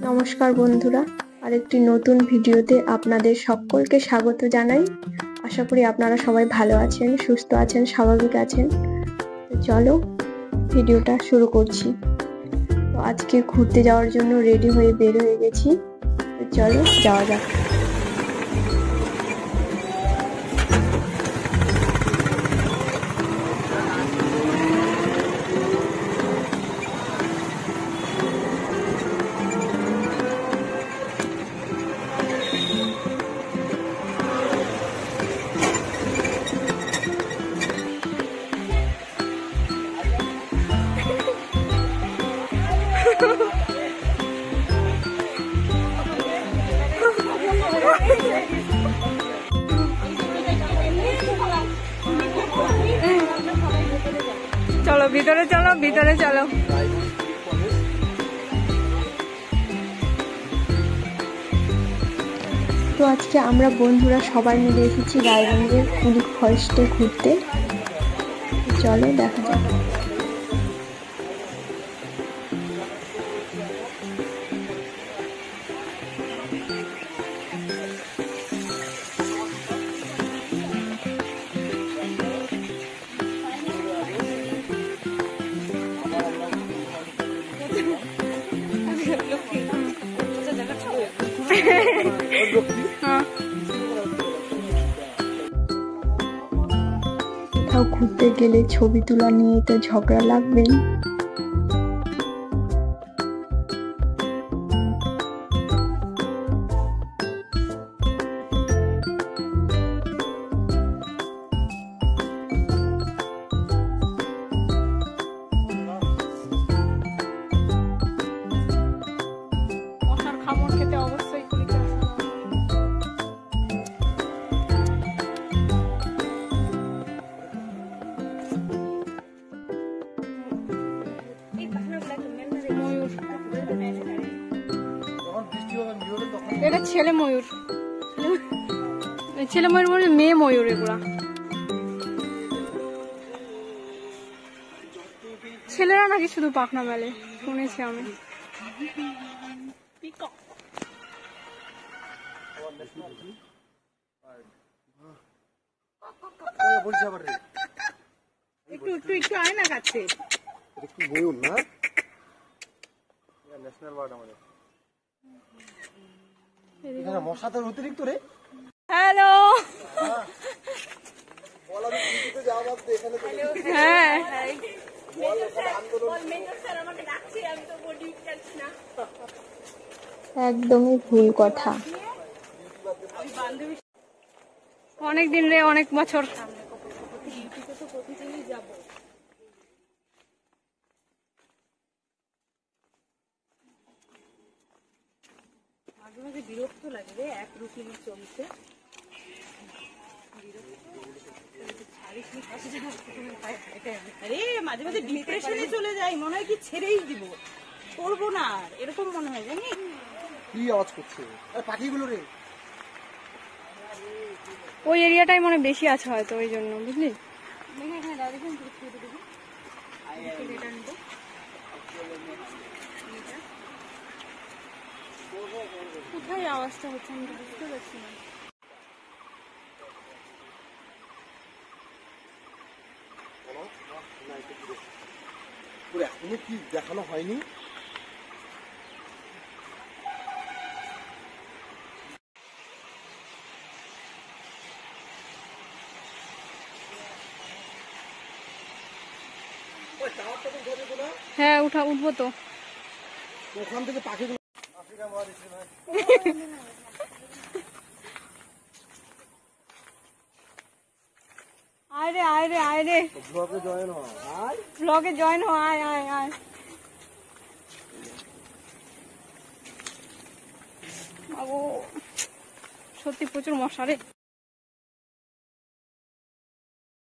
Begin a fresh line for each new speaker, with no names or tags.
নমস্কার বন্ধুরা, আরেকটি নতুন ভিডিওতে আপনাদের সকলকে স্বাগত জানাই। আশা করি আপনারা সবাই ভালো আছেন, সুস্থ আছেন, স্বাভাবিক আছেন। তো চলো ভিডিওটা শুরু করছি। তো আজকে ঘুরতে যাওয়ার জন্য রেডি হয়ে বের হয়ে গেছি। তো চলো যাওয়া যাক। চলো ভিতরে চলো, ভিতরে চলো। তো আজকে আমরা বন্ধুরা সবাই মিলে এসেছি রায়গঞ্জের পুলিশ ফরেস্টে ঘুরতে। চলো দেখা যাক। কোথাও ঘুরতে গেলে ছবি তোলা নিয়ে তো ঝগড়া লাগবেই। এটা ছেলে ময়ূর, ছেলে ময়ূর বলে মেয়ে ময়ূর। এগুলা ছেলেরা নাকি শুধু পাখনা মেলে, শুনেছি আমি। একটু একটু একটু আয় না কাছে, একটু ময়ূর না ন্যাশনাল বার্ড আমাদের। এখানে মশা তো অতিরিক্ত রে। হ্যালো, হ্যাঁ একদমই ভুল কথা। অনেক দিন রে, অনেক বছর। মাঝে মাঝে বিরক্ত লাগে রে এক রুটিনে চলতে। আরে মাঝে মাঝে ডিপ্রেশনে চলে যাই, মনে হয় কি ছেড়েই দিব, করবো না আর, এরকম মনে হয়। জানি কি আওয়াজ করছে পাখিগুলো রে, ওই এরিয়াটাই মনে বেশি আছে হয়তো, ওই জন্য বুঝলি। কোথায় আওয়াজটা হচ্ছে আমি বুঝতে পারছি না। এখনো কি দেখানো হয়নি? হ্যাঁ উঠবো তো। ওখান থেকে পাখিগুলো আফ্রিকা মহাদেশে ভাই। আরে আরে আরে ব্লগে জয়েন হ, ব্লগে জয়েন হ, আয় আয় আয়। সত্যি প্রচুর মশা রে।